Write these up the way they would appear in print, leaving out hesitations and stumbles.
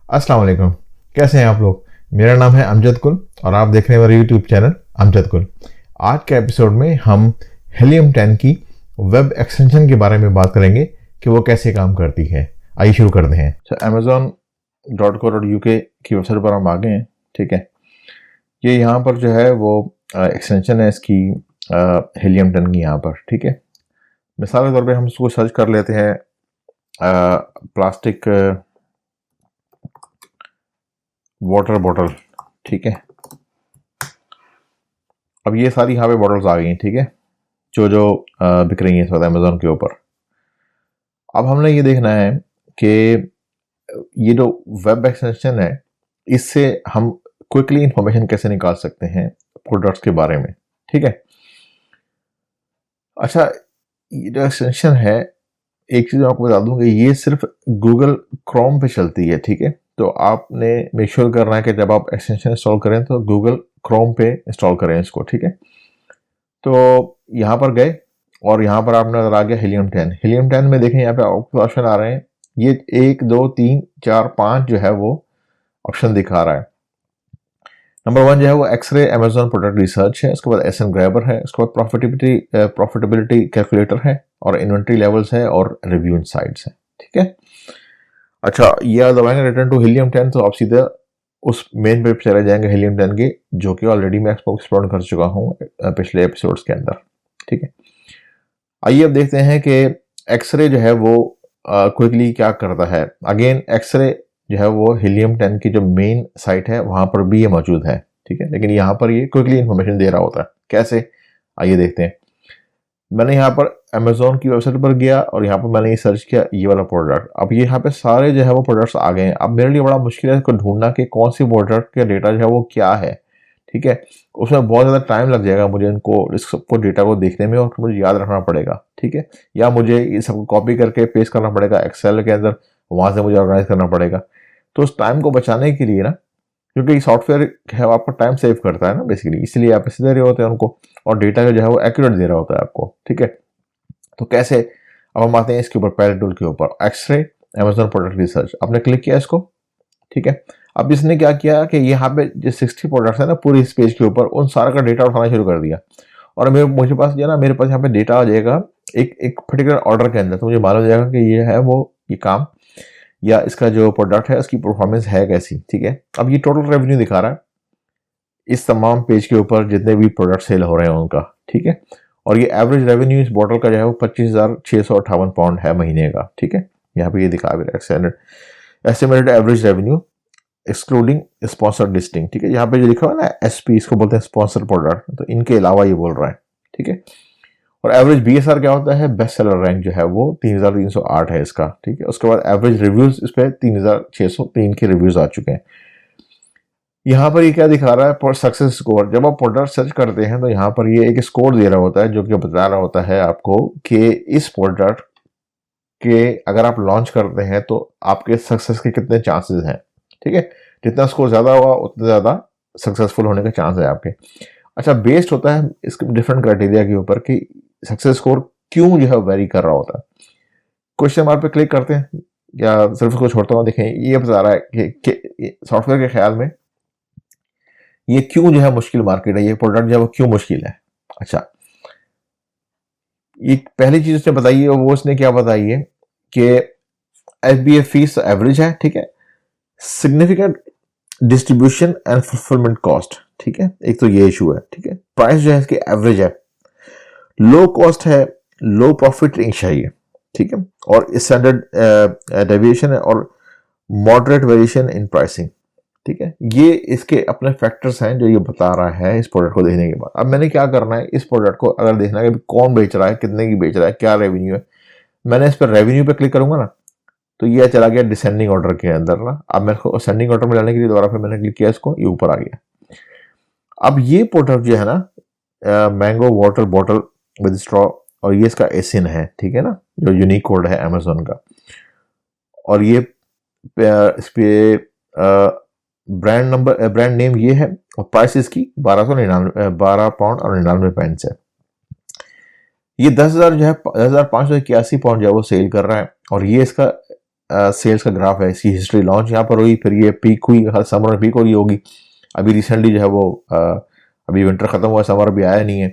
अस्सलाम वालेकुम। कैसे हैं आप लोग? मेरा नाम है अमजद कुल और आप देख रहे हैं मेरा यूट्यूब चैनल अमजद कुल। आज के एपिसोड में हम हीलियम 10 की वेब एक्सटेंशन के बारे में बात करेंगे कि वो कैसे काम करती है। आइए शुरू करते हैं। amazon.co.uk की वेबसाइट पर हम आ गए हैं। ठीक है, ये यहाँ पर जो है वो एक्सटेंशन है इसकी हीलियम 10 की यहाँ पर। ठीक है, मिसाल के तौर पे हम उसको सर्च कर लेते हैं प्लास्टिक वाटर बॉटल। ठीक है, अब ये सारी यहाँ पे बॉटल्स आ गई हैं। ठीक है, जो जो बिक रही हैं इस वक्त अमेजोन के ऊपर। अब हमने ये देखना है कि ये जो वेब एक्सटेंशन है इससे हम क्विकली इंफॉर्मेशन कैसे निकाल सकते हैं प्रोडक्ट्स के बारे में। ठीक है, अच्छा, ये जो एक्सटेंशन है, एक चीज़ आपको बता दूं कि ये सिर्फ गूगल क्रोम पे चलती है। ठीक है, तो आपने मेक श्योर करना है कि जब आप एक्सटेंशन इंस्टॉल करें तो गूगल क्रोम पे इंस्टॉल करें इसको। ठीक है, तो यहाँ पर गए और यहाँ पर आपने नजर आ गया हीलियम 10। हीलियम 10 में देखें यहाँ पे ऑप्शन आ रहे हैं, ये 1 2 3 4 5 जो है वो ऑप्शन दिखा रहा है। नंबर 1 जो है वो एक्सरे अमेजोन प्रोडक्ट रिसर्च है, उसके बाद एसएन ग्रैबर है, उसके बाद प्रॉफिटेबिलिटी कैलकुलेटर है, और इन्वेंट्री लेवल्स है, और रिव्यू इनसाइट्स है। ठीक है, अच्छा, ये दबाएंगे रिटर्न टू हीलियम 10 तो आप सीधा उस मेन पेज पे चले जाएंगे हीलियम 10 के, जो कि ऑलरेडी मैं एक्सप्लोर कर चुका हूँ पिछले एपिसोड्स के अंदर। ठीक है, आइए अब देखते हैं कि एक्सरे जो है वो क्विकली क्या करता है। अगेन एक्सरे जो है वो हीलियम 10 की जो मेन साइट है वहां पर भी ये मौजूद है। ठीक है, लेकिन यहाँ पर ये क्विकली इंफॉर्मेशन दे रहा होता है। कैसे, आइए देखते हैं। मैंने यहाँ पर अमेजोन की वेबसाइट पर गया और यहाँ पर मैंने ये सर्च किया ये वाला प्रोडक्ट। अब ये यहाँ पे सारे जो है वो प्रोडक्ट्स आ गए हैं। अब मेरे लिए बड़ा मुश्किल है इसको ढूंढना कि कौन सी प्रोडक्ट का डेटा जो है वो क्या है। ठीक है, उसमें बहुत ज़्यादा टाइम लग जाएगा मुझे इनको इस सबको डेटा को देखने में, और मुझे याद रखना पड़ेगा। ठीक है, या मुझे ये सबको कॉपी करके पेस्ट करना पड़ेगा एक्सेल के अंदर, वहाँ से मुझे ऑर्गेनाइज करना पड़ेगा। तो उस टाइम को बचाने के लिए ना, क्योंकि सॉफ्टवेयर है आपका टाइम सेव करता है ना बेसिकली, इसलिए आप पैसे दे रहे होते हैं उनको, और डेटा जो है वो एक्यूरेट दे रहा होता है आपको। ठीक है, तो कैसे, अब हम आते हैं इसके ऊपर पहले टूल के ऊपर, एक्सरे अमेजोन प्रोडक्ट रिसर्च। आपने क्लिक किया इसको। ठीक है, अब इसने क्या किया कि यहाँ पे जो 60 प्रोडक्ट्स है ना पूरी इस पेज के ऊपर, उन सारा का डेटा उठाना शुरू कर दिया। और मुझे पास जो है ना, मेरे पास यहाँ पे डेटा आ जाएगा एक पर्टिकुलर ऑर्डर के अंदर, तो मुझे मालूम हो जाएगा कि ये है वो ये काम, या इसका जो प्रोडक्ट है उसकी परफॉर्मेंस है कैसी। ठीक है, अब ये टोटल रेवेन्यू दिखा रहा है इस तमाम पेज के ऊपर जितने भी प्रोडक्ट सेल हो रहे हैं उनका। ठीक है, और ये एवरेज रेवेन्यू इस बॉटल का जो है वो 25,658 पाउंड है महीने का। ठीक है, यहाँ पे ये दिखा भी रहा है estimated average revenue excluding sponsored listing. ठीक है, यहाँ पे जो लिखा हुआ है ना एसपी, इसको बोलते हैं स्पॉन्सर प्रोडक्ट, तो इनके अलावा ये बोल रहा है। ठीक है, और एवरेज बीएसआर क्या होता है, बेस्ट सेलर रैंक जो है वो 3,308 है इसका। ठीक है, उसके बाद एवरेज रिव्यूज इस पे 3,603 के रिव्यूज आ चुके हैं। यहाँ पर ये क्या दिखा रहा है, सक्सेस स्कोर। जब आप प्रोडक्ट सर्च करते हैं तो यहाँ पर ये एक स्कोर दे रहा होता है, जो कि बता रहा होता है आपको कि इस प्रोडक्ट के अगर आप लॉन्च करते हैं तो आपके सक्सेस के कितने चांसेस हैं। ठीक है, जितना स्कोर ज़्यादा होगा उतना ज़्यादा सक्सेसफुल होने का चांस है आपके। अच्छा, बेस्ड होता है इसके डिफरेंट क्राइटेरिया के ऊपर कि सक्सेस स्कोर क्यों जो है वेरी कर रहा होता है। क्वेश्चन मार्क पे क्लिक करते हैं या सिर्फ उसको छोड़ता हूँ, देखें ये बता रहा है कि सॉफ्टवेयर के ख्याल में ये क्यों जो है मुश्किल मार्केट है, ये प्रोडक्ट जो है वो क्यों मुश्किल है। अच्छा, ये पहली चीज उसने बताई है, वो उसने क्या बताई है कि एफबीएफ फीस एवरेज है। ठीक है, significant distribution and fulfilment cost. ठीक है, एक तो ये इशू है। ठीक है, प्राइस जो है इसकी एवरेज है, लो कॉस्ट है, लो प्रॉफिट रेंज है ये। ठीक है, और स्टैंडर्ड डेविएशन है, और मॉडरेट वेरिएशन इन प्राइसिंग। ठीक है, ये इसके अपने फैक्टर्स हैं जो ये बता रहा है इस प्रोडक्ट को देखने के बाद। अब मैंने क्या करना है, इस प्रोडक्ट को अगर देखना है कि कौन बेच रहा है, कितने की बेच रहा है, क्या रेवेन्यू है, मैंने इस पर रेवेन्यू पे क्लिक करूंगा ना, तो ये चला गया डिसेंडिंग ऑर्डर के अंदर ना। अब मेरे को असेंडिंग ऑर्डर में लाने के लिए दोबारा फिर मैंने क्लिक किया इसको, ये ऊपर आ गया। अब ये प्रोडक्ट जो है ना, mango water bottle with straw, और ये इसका एसिन है। ठीक है ना, जो यूनिक कोड है अमेजोन का, और ये इस पे ब्रांड नेम ये है, और प्राइस इसकी 12 पाउंड और 99 पेंस है। ये 10,000 जो है 10,581 पाउंड जो है वो सेल कर रहा है, और ये इसका सेल्स का ग्राफ है, इसकी हिस्ट्री लॉन्च यहाँ पर हुई, फिर ये पीक हुई, हर समर में पीक हो रही होगी। अभी रिसेंटली जो है वो अभी विंटर खत्म हुआ, समर अभी आया नहीं है,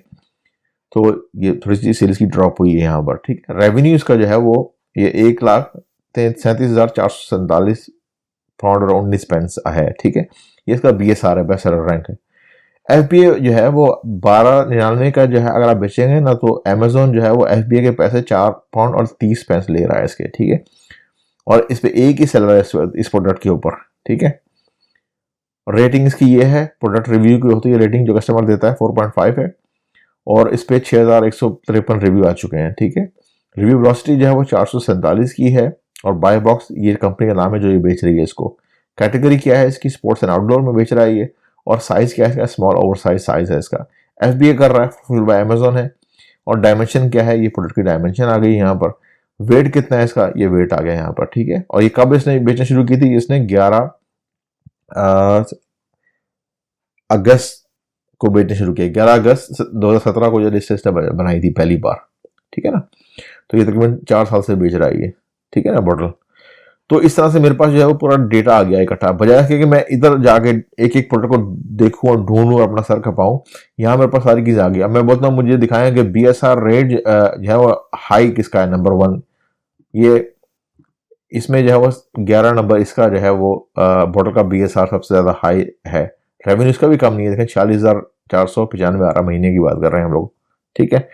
तो ये थोड़ी सी सेल्स की ड्रॉप हुई है यहाँ पर, ठीक है। रेवेन्यू इसका जो है वो ये 1,37,447 पाउंड और 19 पेंस है, ठीक है। ये इसका BSR है, बेस्ट सेलर रैंक है। FBA जो है वो 12.99 का जो है अगर आप बेचेंगे ना, तो अमेजोन जो है वो FBA के पैसे 4 पाउंड और 30 पेंस ले रहा है इसके, ठीक है। और इस पे एक ही सेलर है इस प्रोडक्ट के ऊपर, ठीक है। रेटिंग इसकी ये है, प्रोडक्ट रिव्यू की होती है रेटिंग जो कस्टमर देता है 4.5 है, और इस पे 6153 रिव्यू आ चुके हैं, ठीक है। रिव्यू वेलोसिटी जो है वो 447 की है, और बाय बॉक्स ये कंपनी का नाम है जो ये बेच रही है इसको। कैटेगरी क्या है इसकी, स्पोर्ट्स एंड आउटडोर में बेच रहा है ये, और साइज क्या है इसका, स्मॉल ओवर साइज है इसका। FBA कर रहा है, फुल बाय अमेजोन है। और डायमेंशन क्या है, ये प्रोडक्ट की डायमेंशन आ गई यहाँ पर। वेट कितना है इसका, ये वेट आ गया यहाँ पर, ठीक है। और ये कब इसने बेचना शुरू की थी, इसने 11 अगस्त को बेचना शुरू किया, 11 अगस्त 2017 को जो लिस्ट बनाई थी पहली बार, ठीक है ना। तो ये तकरीबन 4 साल से बेच रहा है ये, ठीक है ना, बॉटल। तो इस तरह से मेरे पास जो है वो पूरा डेटा आ गया इकट्ठा, बजाय कि मैं इधर जाके एक एक प्रोडक्ट को देखूं और ढूंढूं और अपना सर खपाऊं। यहाँ मेरे पास सारी चीजें आ गई। अब मैं बोलता हूँ मुझे दिखाएं कि BSR रेट जो है वो हाई किसका है, नंबर 1 ये, इसमें जो है वो 11 नंबर इसका जो है वो बॉटल का BSR सबसे ज्यादा हाई है। रेवेन्यू इसका भी कम नहीं है, देखें 40,495 आ रहा, महीने की बात कर रहे हैं हम लोग, ठीक है।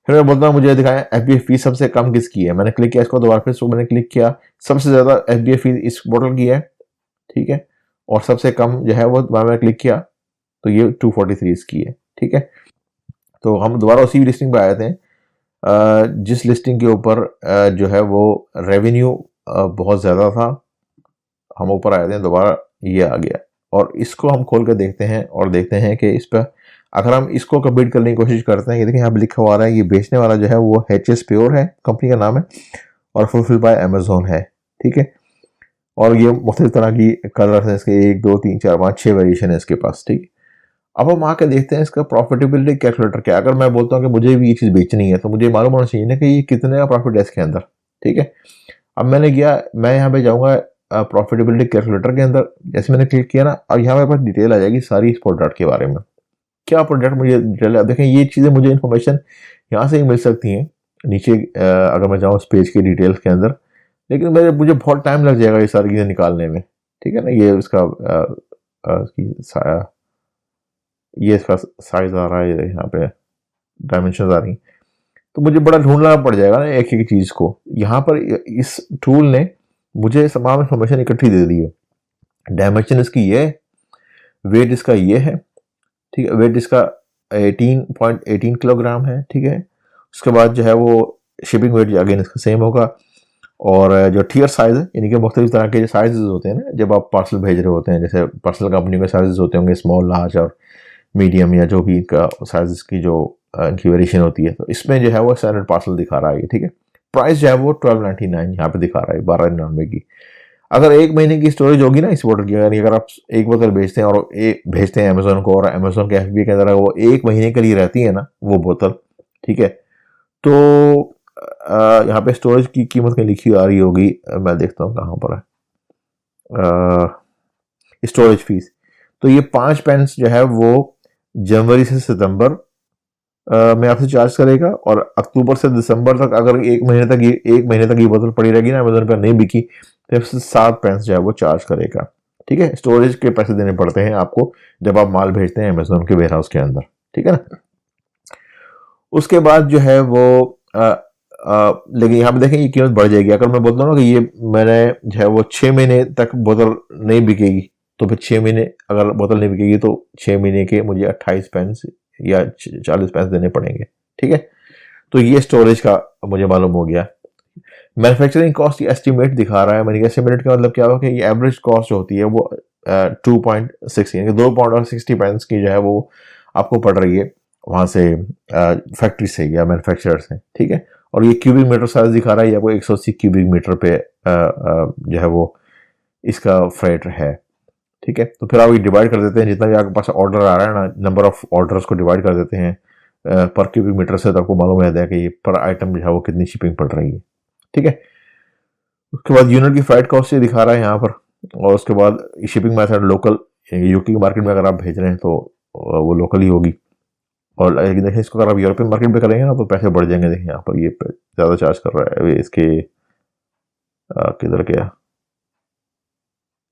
फिर मैं बोलता हूँ मुझे दिखाएं FBA फीस सबसे कम किसकी है। मैंने क्लिक किया इसको, दोबारा फिर मैंने क्लिक किया, सबसे ज्यादा FBA फीस इस बॉटल की है, ठीक है। और सबसे कम जो है वो दोबारा मैंने क्लिक किया तो ये 243 इसकी है, ठीक है। तो हम दोबारा उसी लिस्टिंग पे आए थे जिस लिस्टिंग के ऊपर जो है वो रेवेन्यू बहुत ज्यादा था। हम ऊपर आए थे, दोबारा ये आ गया, और इसको हम खोल कर देखते हैं और देखते हैं कि इस पर अगर हम इसको कम्पीट करने की कोशिश करते हैं, ये देखिए यहाँ पे लिखा हुआ रहा है, ये बेचने वाला जो है वो HS प्योर है, कंपनी का नाम है, और फुलफिल बाय अमेजोन है, ठीक है। और ये मुख्तलिफ तरह की कलर है इसके, 1 2 3 4 5 6 वेरिएशन है इसके पास, ठीक। अब हम आके देखते हैं इसका प्रॉफिटेबिलिटी कैलकुलेटर क्या। अगर मैं बोलता हूँ कि मुझे भी ये चीज़ बेचनी है, तो मुझे मालूम होना चाहिए ना कि ये कितने का प्रॉफिट है इसके अंदर, ठीक है। अब मैं यहाँ पे जाऊँगा प्रॉफिटेबिलिटी कैलकुलेटर के अंदर, जैसे मैंने क्लिक किया ना, अब यहाँ मेरे पास डिटेल आ जाएगी सारी इस प्रोडक्ट के बारे में, क्या प्रोडक्ट मुझे डिटेल है। देखें ये चीज़ें मुझे इन्फॉर्मेशन यहाँ से ही मिल सकती हैं नीचे अगर मैं जाऊँ इस पेज के डिटेल्स के अंदर, लेकिन मुझे बहुत टाइम लग जाएगा ये सारी चीज़ें निकालने में, ठीक है ना। ये इसका ये इसका साइज आ रहा है, यहाँ पे डायमेंशन आ रही, तो मुझे बड़ा ढूंढना पड़ जाएगा ना एक एक चीज़ को। यहाँ पर इस टूल ने मुझे तमाम इंफॉर्मेशन इकट्ठी दे दी है। डायमेंशन इसकी ये है, वेट इसका ये है, ठीक है। वेट इसका 18.18 किलोग्राम है, ठीक है। उसके बाद जो है वो शिपिंग वेट अगेन इसका सेम होगा, और जो टियर साइज है, यानी कि मुख्तलिफ तरह के जो साइजेस होते हैं ना जब आप पार्सल भेज रहे होते हैं, जैसे पर्सनल कंपनी के साइजेस होते होंगे, स्मॉल, लार्ज और मीडियम, या जो भी इनका साइजेस की जो इनकी वेरिएशन होती है, तो इसमें जो है वो स्टैंडर्ड पार्सल दिखा रहा है, ठीक है। प्राइस जो है वो 1299 यहाँ पे दिखा रहा है, 1299 की। अगर 1 महीने की स्टोरेज होगी ना इस बोतल की, अगर आप एक बोतल बेचते हैं और भेजते हैं अमेजोन को, और अमेजोन के FBA के अंदर वो 1 महीने के लिए रहती है ना वो बोतल, ठीक है। तो यहाँ पे स्टोरेज की कीमत कहीं लिखी आ रही होगी, मैं देखता हूँ कहाँ पर है स्टोरेज फीस। तो ये 5 पेंस जो है वो जनवरी से सितंबर में आपसे चार्ज करेगा, और अक्टूबर से दिसंबर तक अगर 1 महीने तक ये बोतल पड़ी रहेगी ना, अमेजोन पर नहीं बिकी, तो 7 पेंस जो है वो चार्ज करेगा, ठीक है। स्टोरेज के पैसे देने पड़ते हैं आपको जब आप माल भेजते हैं अमेजोन के वेयर हाउस के अंदर, ठीक है ना। उसके बाद जो है वो लेकिन यहाँ पे देखें ये कीमत बढ़ जाएगी। अगर मैं बोलता हूँ ना कि ये मैंने जो है वो 6 महीने तक बोतल नहीं बिकेगी, तो फिर 6 महीने अगर बोतल नहीं बिकेगी तो 6 महीने के मुझे 28 पेंस या 40 पेंस देने पड़ेंगे, ठीक है। तो ये स्टोरेज का मुझे मालूम हो गया। मैन्युफैक्चरिंग कॉस्ट एस्टिमेट दिखा रहा है, मैंने एस्टिमेट का मतलब क्या होगा कि ये एवरेज कॉस्ट जो होती है वो 2.6 यानी 2 पाउंड की जो है वो आपको पड़ रही है वहाँ से फैक्ट्री से या मैन्युफैक्चरर से, ठीक है। और ये क्यूबिक मीटर साइज दिखा रहा है, आपको 180 क्यूबिक मीटर पे जो है वो इसका फ्रेट है, ठीक है। तो फिर आप ये डिवाइड कर देते हैं, जितना भी आपके पास ऑर्डर आ रहा है ना, नंबर ऑफ ऑर्डर्स को डिवाइड कर देते हैं पर क्यूबिक मीटर से, तो आपको मालूम रहता है कि ये पर आइटम जो है वो कितनी शिपिंग पड़ रही है, ठीक है। उसके बाद यूनिट की फ्लाइट कॉस्ट ये दिखा रहा है यहाँ पर, और उसके बाद शिपिंग मेथड लोकल, यूके की मार्केट में अगर आप भेज रहे हैं तो वो लोकल ही होगी। और लेकिन देखिए इसको अगर आप यूरोपियन मार्केट में करेंगे ना तो पैसे बढ़ जाएंगे। देखिए यहाँ पर ये ज़्यादा चार्ज कर रहा है इसके किधर गया,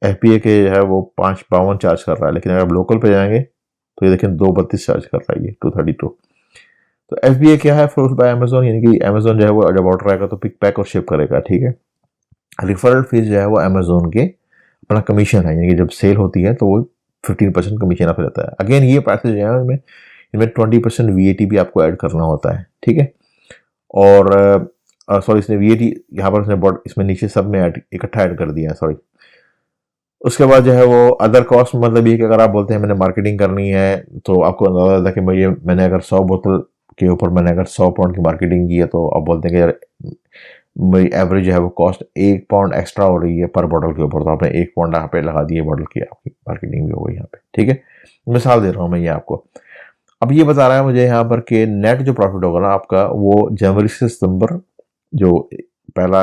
एफपीए के जो है वो 5.52 चार्ज कर रहा है, लेकिन अगर आप लोकल पे जाएंगे तो ये देखिए 2.32 चार्ज कर रहा है, ये 232। तो एफबीए क्या है, फुल बाय अमेजोन, यानी कि अमेजोन जो है वो जब ऑर्डर आएगा तो पिक पैक और शिप करेगा, ठीक है। रिफरल फीस जो है वो अमेजोन के अपना कमीशन है, यानी कि जब सेल होती है तो वो 15% कमीशन आपको रहता है। अगेन ये प्राइसेज जो है इनमें 20% वीएटी भी आपको ऐड करना होता है, ठीक है। और सॉरी, इसने वीएटी यहाँ पर इसमें नीचे सब में इकट्ठा ऐड कर दिया है, सॉरी। उसके बाद जो है वो अदर कॉस्ट, मतलब ये कि अगर आप बोलते हैं मैंने मार्केटिंग करनी है तो आपको अंदाजा था कि मैंने अगर 100 बोतल के ऊपर मैंने अगर 100 पाउंड की मार्केटिंग की है तो आप बोलते हैं कि यार मेरी एवरेज जो है वो कॉस्ट 1 पाउंड एक्स्ट्रा हो रही है पर बॉटल के ऊपर, तो आपने 1 पाउंड यहाँ पे लगा दिए बॉटल की, आपकी मार्केटिंग भी हो गई यहाँ पे, ठीक है। मिसाल दे रहा हूँ मैं ये आपको। अब ये बता रहा है मुझे यहाँ पर कि नेट जो प्रॉफिट होगा ना आपका वो जनवरी से सितंबर जो पहला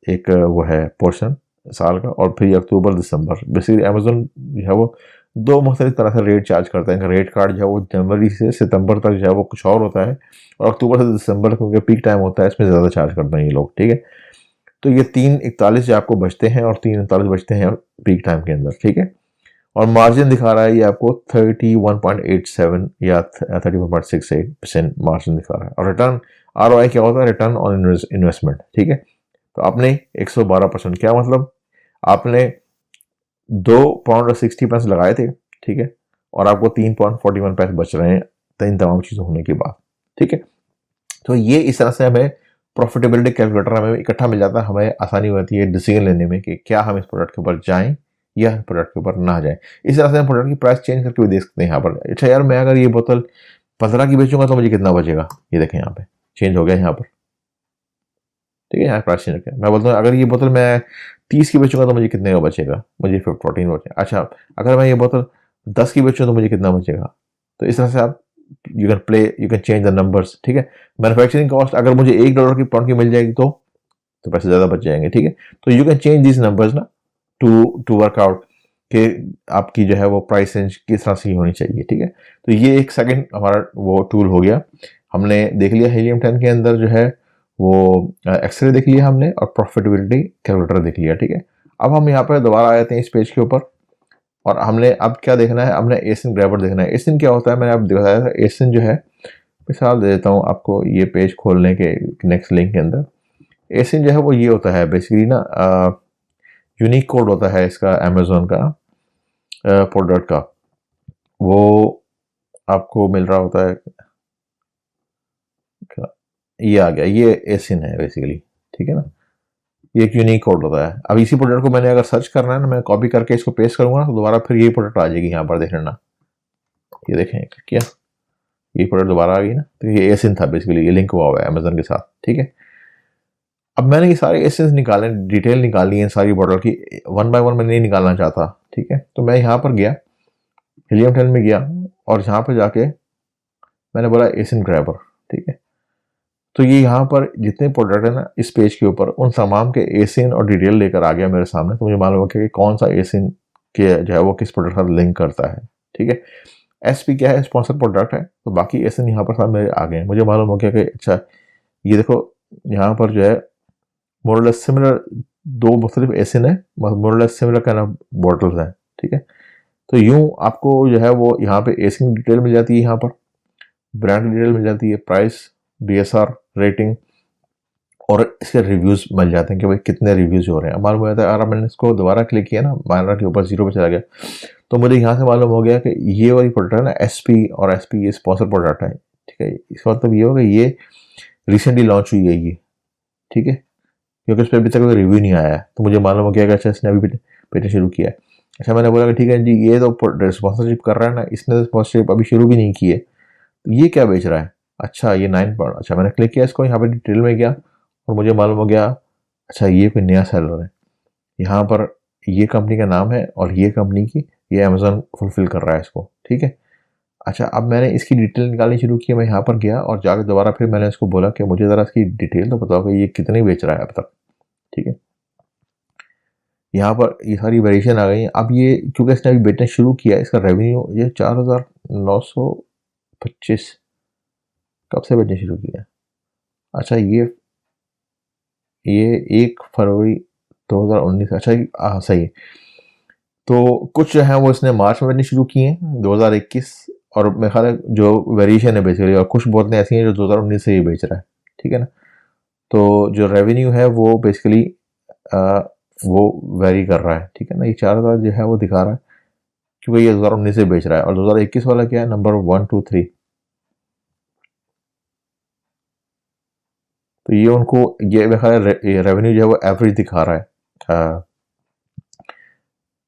एक वो है पोर्शन साल का, और फिर अक्टूबर दिसंबर। बेसिकली अमेजोन जो है वो दो मुख्तलिफ तरह से रेट चार्ज करते हैं। इनका रेट कार्ड जो है वो जनवरी से सितंबर तक जो है वो कुछ और होता है, और अक्टूबर से दिसंबर क्योंकि पीक टाइम होता है इसमें ज़्यादा चार्ज करते हैं ये लोग, ठीक है। तो ये 3:41 जो आपको बचते हैं और 3:39 बचते हैं पीक टाइम के अंदर, ठीक है। और मार्जिन दिखा रहा है ये आपको 31.87 या 31.68% मार्जिन दिखा रहा है। और रिटर्न आरओआई क्या होता है, रिटर्न ऑन इन्वेस्टमेंट, ठीक है। तो आपने 112%, क्या मतलब आपने 2 पाउंड और 60 पैसे लगाए थे, ठीक है, और आपको 3.41 पैसे बच रहे हैं इन तमाम चीज़ों होने के बाद, ठीक है। तो ये इस तरह से हमें प्रॉफिटेबिलिटी कैलकुलेटर हमें इकट्ठा मिल जाता है, हमें आसानी होती है डिसीजन लेने में कि क्या हम इस प्रोडक्ट के ऊपर जाएं या प्रोडक्ट के ऊपर ना जाएं। इस तरह से हम प्रोडक्ट की प्राइस चेंज करके भी देख सकते हैं यहाँ पर। अच्छा यार, मैं अगर ये बोतल 15 की बेचूंगा तो मुझे कितना बचेगा, ये देखें यहाँ पे चेंज हो गया यहाँ पर, ठीक है। यहाँ प्राइस चेंज करके मैं बोलता हूँ अगर ये बोतल मैं 30 की बेचूंगा तो मुझे कितने का बचेगा, मुझे 14 बचेगा। अच्छा, अगर मैं ये बोतल 10 की बेचूँ तो मुझे कितना बचेगा। तो इस तरह से आप you can change the numbers, ठीक है। मैन्युफैक्चरिंग कॉस्ट अगर मुझे $1 की पाउंड की मिल जाएगी तो पैसे ज़्यादा बच जाएंगे, ठीक है। तो you can change this numbers ना टू वर्क आउट कि आपकी जो है वो प्राइस रेंज किस तरह से होनी चाहिए, ठीक है। तो ये एक सेकंड हमारा वो टूल हो गया। हमने देख लिया हीलियम 10 के अंदर जो है वो एक्सरे देख लिया हमने, और प्रॉफिटेबिलिटी कैलकुलेटर देख लिया, ठीक है। अब हम यहाँ पर दोबारा आ जाते हैं इस पेज के ऊपर, और हमने अब क्या देखना है, हमने एसिन ग्रैबर देखना है। एसिन क्या होता है मैंने आपको दिखाया था। एसिन जो है, मिसाल दे देता हूँ आपको, ये पेज खोलने के नेक्स्ट लिंक के अंदर एसिन जो है वो ये होता है बेसिकली ना, यूनिक कोड होता है इसका अमेजोन का प्रोडक्ट का, वो आपको मिल रहा होता है। ये आ गया, ये एसिन है बेसिकली, ठीक है ना। ये एक यूनिक कोड होता है। अब इसी प्रोडक्ट को मैंने अगर सर्च करना है ना, मैं कॉपी करके इसको पेस्ट करूंगा ना तो दोबारा फिर ये प्रोडक्ट आ जाएगी यहाँ पर, देख लेना। ये देखें क्या, ये प्रोडक्ट दोबारा आ गई ना। तो ये एसिन था बेसिकली, ये लिंक हुआ है अमेजोन के साथ, ठीक है। अब मैंने ये सारे एसेंस निकाले, डिटेल निकाली है सारी बॉटल की, 1 बाय 1 मैं नहीं निकालना चाहता, ठीक है। तो मैं यहाँ पर गया, हीलियम 10 में गया, और यहाँ पर जाके मैंने बोला एसिन ग्रैबर, ठीक है। तो ये यहाँ पर जितने प्रोडक्ट है ना इस पेज के ऊपर, उन तमाम के एसिन और डिटेल लेकर आ गया मेरे सामने। तो मुझे मालूम हो गया कि कौन सा एसिन के जो है वो किस प्रोडक्ट के साथ लिंक करता है, ठीक है। एसपी क्या है, स्पॉन्सर प्रोडक्ट है, तो बाकी एसिन यहाँ पर साथ मेरे आ गए। मुझे मालूम हो गया कि अच्छा ये देखो यहाँ पर जो है मोरलेस सिमिलर दो मुख्तलिफ एसिन है, मोरलेस सिमिलर काइंड ऑफ बॉटल्स हैं, ठीक है। तो यूं आपको जो है वो यहाँ पे एसिन डिटेल मिल जाती है, यहाँ पर ब्रांड डिटेल मिल जाती है, प्राइस, बीएसआर रेटिंग, और इसके रिव्यूज मिल जाते हैं कि भाई कितने रिव्यूज हो रहे हैं। मालूम हो जाता है। अगर मैंने इसको दोबारा क्लिक किया ना, माइनर के ऊपर 0 पे चला गया, तो मुझे यहाँ से मालूम हो गया कि ये वाली प्रोडक्ट है ना एसपी, और एसपी ये स्पॉन्सर प्रोडक्ट है, ठीक है। इसका मतलब ये होगा ये रिसेंटली लॉन्च हुई है ये, ठीक है, क्योंकि उस पर अभी तक कोई रिव्यू नहीं आया है। तो मुझे मालूम हो गया कि अच्छा इसने अभी बेचना शुरू किया है। अच्छा, मैंने बोला कि ठीक है जी, ये तो स्पॉन्सरशिप कर रहा है ना, इसने तो स्पॉन्सरशिप अभी शुरू भी नहीं की है, तो ये क्या बेच रहा है। अच्छा, ये 9 पाउंड। अच्छा, मैंने क्लिक किया इसको, यहाँ पर डिटेल में गया और मुझे मालूम हो गया अच्छा ये कोई नया सेलर है। यहाँ पर ये कंपनी का नाम है और ये कंपनी की, ये अमेजोन फुलफिल कर रहा है इसको, ठीक है। अच्छा, अब मैंने इसकी डिटेल निकालनी शुरू की। मैं यहाँ पर गया और जाकर दोबारा फिर मैंने इसको बोला कि मुझे ज़रा इसकी डिटेल तो बताओ कि ये कितने बेच रहा है अब तक, ठीक है। यहाँ पर ये सारी वेरिएशन आ गई हैं। अब ये क्योंकि इसने अभी बेचना शुरू किया है, इसका रेवेन्यू ये 4,925 कब से बेचना शुरू किया है? अच्छा ये 1 फरवरी 2019। अच्छा हाँ सही है। तो कुछ जो है वो इसने मार्च में बेचने शुरू किए हैं 2021, और मेरे ख्याल है जो वेरिएशन है बेसिकली, और कुछ बोतलें ऐसी हैं जो 2019 से ही बेच रहा है, ठीक है ना। तो जो रेवेन्यू है वो बेसिकली वो वेरी कर रहा है, ठीक है ना। ये 4,000 जो है वो दिखा रहा है क्योंकि ये 2019 से बेच रहा है, और 2021 वाला क्या है, नंबर 1 2 3। तो ये उनको ये मेरे ख्याल है रेवेन्यू जो है वो एवरेज दिखा रहा है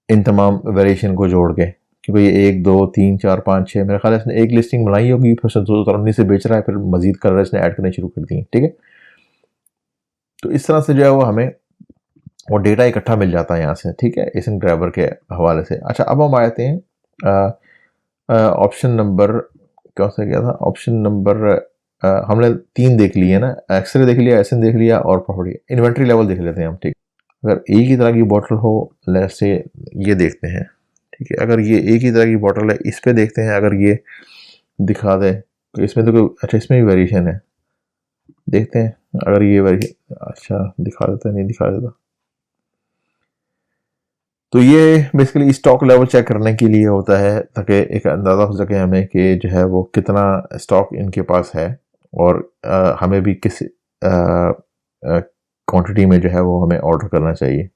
इन तमाम वेरिएशन को जोड़ के, क्योंकि ये 1 2 3 4 5 6 मेरे ख्याल है इसने एक लिस्टिंग बनाई होगी, फिर 2019 से बेच रहा है, फिर मजीद कर रहा है, इसने ऐड करने शुरू कर दिए, ठीक है। तो इस तरह से जो है वो हमें वो डेटा इकट्ठा मिल जाता है यहाँ से, ठीक है, एसन ग्रैबर के हवाले से। अच्छा अब हम आते हैं ऑप्शन नंबर कौन सा गया था, ऑप्शन नंबर हमने 3 देख लिए ना, एक्सरे देख लिया, एसन देख लिया, और प्रॉपर्टी इन्वेंट्री लेवल देख लेते हैं हम, ठीक। अगर एक ही तरह की बॉटल हो, लेट्स से ये देखते हैं, ठीक है, अगर ये एक ही तरह की बॉटल है, इस पे देखते हैं, अगर ये दिखा दे तो इसमें तो कोई, अच्छा इसमें भी वेरिएशन है, देखते हैं अगर ये वेरिएशन, अच्छा दिखा देता है, नहीं दिखा देता। तो ये बेसिकली स्टॉक लेवल चेक करने के लिए होता है, ताकि एक अंदाज़ा हो सके हमें कि जो है वो कितना स्टॉक इनके पास है, और हमें भी किस क्वांटिटी में जो है वो हमें ऑर्डर करना चाहिए।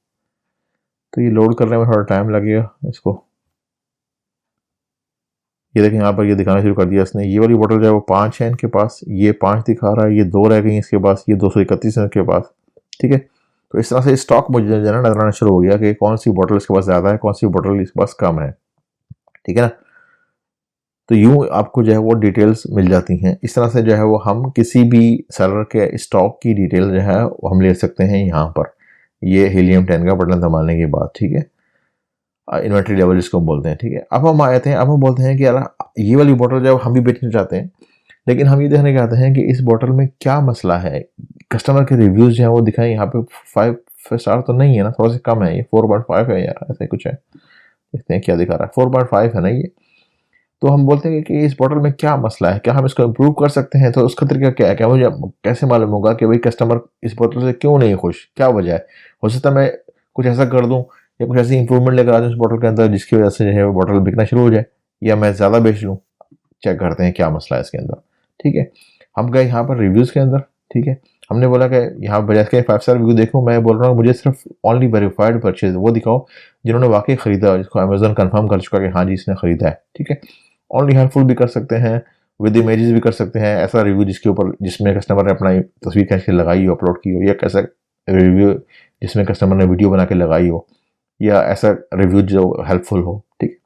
तो ये लोड करने में थोड़ा टाइम लगेगा इसको। ये देखें यहाँ पर ये दिखाना शुरू कर दिया इसने, ये वाली बोतल जो है वो 5 है इनके पास, ये 5 दिखा रहा है, ये 2 रह गई इसके पास, ये 231 है इनके पास, ठीक है। तो इस तरह से स्टॉक मुझे जो है नजर आना शुरू हो गया कि कौन सी बोतल इसके पास ज़्यादा है, कौन सी बोतल इसके पास कम है, ठीक है ना। तो यूँ आपको जो है वो डिटेल्स मिल जाती हैं। इस तरह से जो है वो हम किसी भी सेलर के स्टॉक की डिटेल जो है वो हम ले सकते हैं यहाँ पर, ये हीलियम 10 का बटन संभालने के बाद, ठीक है, इन्वेंट्री लेवल जिसको हम बोलते हैं, ठीक है। अब हम आते हैं, अब हम बोलते हैं कि यार ये वाली बोतल जब हम भी बेचना चाहते हैं, लेकिन हम ये देखने चाहते हैं कि इस बोतल में क्या मसला है, कस्टमर के रिव्यूज़ जो हैं वो दिखाएं। यहाँ पे 5 स्टार तो नहीं है ना, थोड़ा सा कम है, ये 4.5 है यार, ऐसा कुछ है, देखते हैं क्या दिखा रहा है, 4.5 है ना ये। तो हम बोलते हैं कि इस बोतल में क्या मसला है, क्या हम इसको इम्प्रूव कर सकते हैं। तो उसका तरीका क्या है, क्या मुझे कैसे मालूम होगा कि भाई कस्टमर इस बोतल से क्यों नहीं खुश, क्या वजह है। हो सकता है मैं कुछ ऐसा कर दूं या कुछ ऐसी इंप्रूवमेंट लेकर आ जाऊँ इस बोतल के अंदर जिसकी वजह से जो है वो बोतल बिकना शुरू हो जाए, या मैं ज़्यादा बेच लूँ। चेक करते हैं क्या मसला है इसके अंदर, ठीक है। हम गए यहाँ पर रिव्यूज़ के अंदर, ठीक है, हमने बोला कि यहाँ बजाय के 5 स्टार रिव्यू देखूँ, मैं बोल रहा हूँ मुझे सिर्फ ओनली वेरीफाइड परचेज वो दिखाओ जिन्होंने वाकई ख़रीदा, जिसको अमेजोन कंफर्म कर चुका कि हाँ जी इसने ख़रीदा है, ठीक है। ओनली हेल्पफुल भी कर सकते हैं, विद इमेजेस भी कर सकते हैं, ऐसा रिव्यू जिसके ऊपर जिसमें कस्टमर ने अपना तस्वीर खींच के लगाई हो, अपलोड की हो, या कैसा रिव्यू जिसमें कस्टमर ने वीडियो बना के लगाई हो, या ऐसा रिव्यू जो हेल्पफुल हो, ठीक।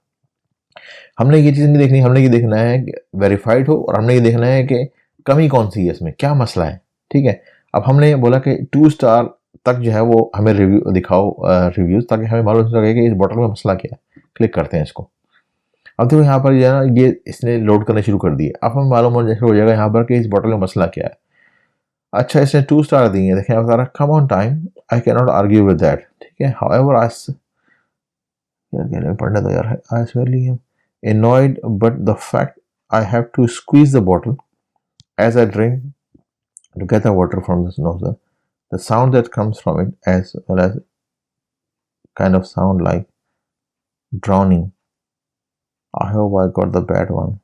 हमने ये चीज़ नहीं देखनी, हमने ये देखना है कि वेरीफाइड हो, और हमने ये देखना है कि कमी कौन सी है इसमें, क्या मसला है, ठीक है। अब हमने बोला कि 2 स्टार तक जो है वो हमें रिव्यू दिखाओ, रिव्यूज़, ताकि हमें मालूम हो सके कि इस बोतल में मसला क्या है। क्लिक करते हैं इसको। अब देखो यहाँ पर जो है ना ये इसने लोड करने शुरू कर दिए। अब हमें मालूम हो जाएगा यहाँ पर कि इस बोतल में मसला क्या है। अच्छा इसने 2 स्टार दिए हैं, देखें बता रहा come on time, I can not argue with that, ठीक है। हाउएवर यार क्या पढ़ने दो यार, आई स्वेयरली M annoyed, but the fact I have to squeeze the bottle as I drink to get the water from this nozzle, the sound that comes from it as well as kind of sound like drowning. I hope I got the bad one.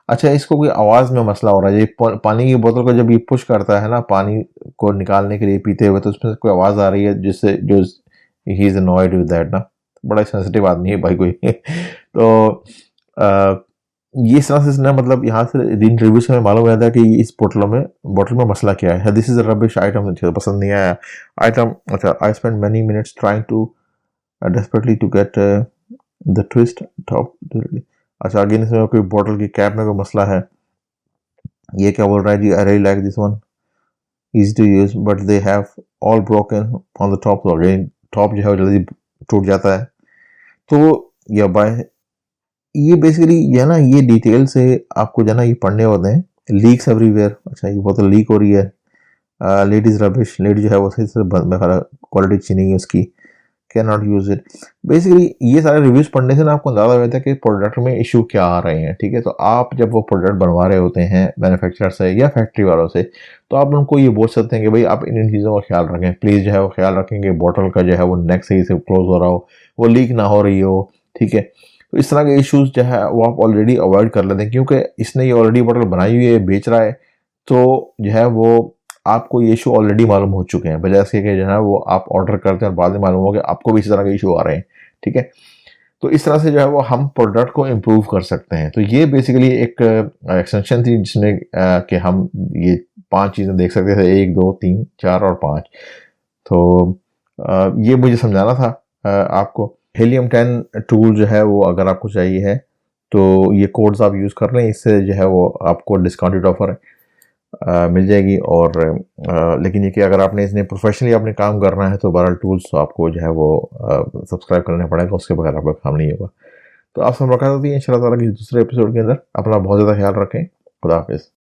अच्छा इसको कोई आवाज़ में मसला हो रहा है, ये पानी की बोतल को जब ये पुश करता है ना पानी को निकालने के लिए पीते हुए, तो उसमें कोई आवाज़ आ रही है जिससे जो he is annoyed with that ना, बड़ा सेंसिटिव आदमी है भाई कोई तो ये इस तरह से ना, मतलब यहाँ से इन रिव्यू से हमें मालूम हो जाता है कि इस बोतल में मसला क्या है। This is a rubbish item, पसंद नहीं आया आइटम। अच्छा I spend many minutes trying to desperately to get the twist top. अच्छा अगेन इसमें कोई बोतल की कैप में कोई मसला है। ये क्या बोल रहा है जी, I really like this one, easy to use but they have all broken on the top floor। Top जो है जल्दी टूट जाता है। तो या बाय ये बेसिकली ये ना ये डिटेल से आपको जो है ना ये पढ़ने होते हैं। लीक्स एवरीवेयर, अच्छा ये बोतल लीक हो रही है। लेडीज रबिश, लेडी जो है वो सही से क्वालिटी अच्छी नहीं है उसकी, can not use it. Basically ये सारे रिव्यूज़ पढ़ने से ना आपको अंदाज़ा हो जाता है कि प्रोडक्ट में इशू क्या आ रहे हैं, ठीक है। तो आप जब वो प्रोडक्ट बनवा रहे होते हैं मैन्युफैक्चरर से या फैक्ट्री वालों से, तो आप उनको ये बोल सकते हैं कि भाई आप इन चीज़ों का ख्याल रखें प्लीज़, जो है वो ख्याल रखें कि बॉटल का जो है वो नेक सही से क्लोज हो रहा हो, वो लीक ना हो रही हो, ठीक है। तो इस तरह के इश्यूज़ जो है वो आप ऑलरेडी अवॉइड कर लेते हैं, क्योंकि इसने ये ऑलरेडी बॉटल बनाई हुई है, बेच रहा है, तो जो है वो आपको ये इशू ऑलरेडी मालूम हो चुके हैं, बजाय इसके कि जो है वो आप ऑर्डर करते हैं और बाद में मालूम हो कि आपको भी इसी तरह के इशू आ रहे हैं, ठीक है। तो इस तरह से जो है वो हम प्रोडक्ट को इम्प्रूव कर सकते हैं। तो ये बेसिकली एक एक्सटेंशन थी जिसमें कि हम ये 5 चीज़ें देख सकते थे, 1, 2, 3, 4 और 5। तो ये मुझे समझाना था आपको। हीलियम 10 टूल जो है वो अगर आपको चाहिए है तो ये कोड्स आप यूज़ कर लें, इससे जो है वो आपको डिस्काउंटेड ऑफर मिल जाएगी। और लेकिन ये कि अगर आपने इसने प्रोफेशनली आपने काम करना है तो बहरहाल टूल्स तो आपको जो है वो सब्सक्राइब करना पड़ेगा, उसके बगैर आपका काम नहीं होगा। तो आपसे मुलाकात होती है इंशाल्लाह ताला किसी दूसरे एपिसोड के अंदर। अपना बहुत ज़्यादा ख्याल रखें। खुदा हाफिज़।